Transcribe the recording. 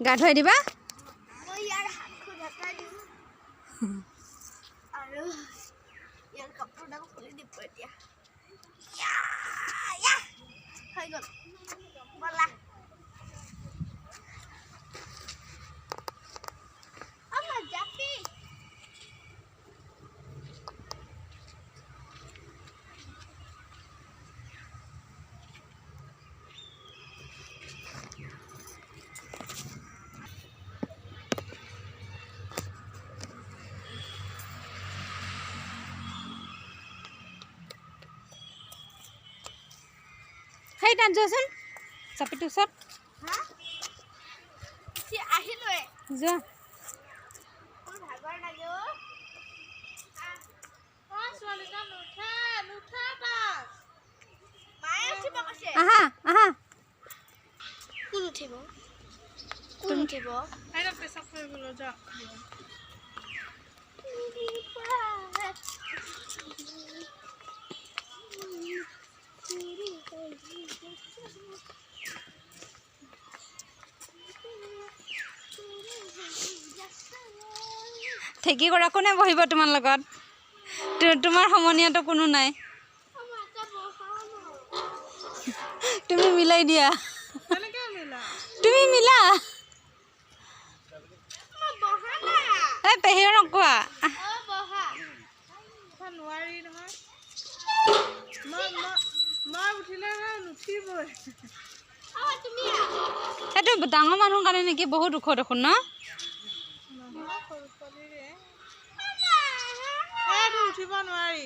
গা ধুৱাই দিবা মই ইয়াৰ হাতখন ঢাকাই দিম আৰু ইয়াৰ কাপোৰডাল খুলি দিব এতিয়া হৈ গ'ল বলা আমাৰ জাপি সেই তাত যোৱাচোন চাপিটোৰ ওচৰত আহিলোৱে যোৱা মোৰ ভাগৰ লাগে ছোৱালীজন নুঠা বাছ মায়ে উঠিব কৈছে আহা আহা কোন উঠিব আইনা পেছাব কৰিবলৈ যা ঠেকি কৰা কোনে বহিব তোমাৰ লগত তোমাৰ সমনীয়াটো কোনো নাই তুমি মিলাই দিয়া কেনেকৈ মিলা তুমি মিলা বহা না এই পেহীও নকোৱা নোৱাৰি নহয় মই উঠিলে নুঠিবই তুমি সেইটো ডাঙৰ মানুহৰ কাৰণে নেকি বহুত ওখ দেখোন ন নহয় সৰু ছোৱালীৰে উঠিব নোৱাৰি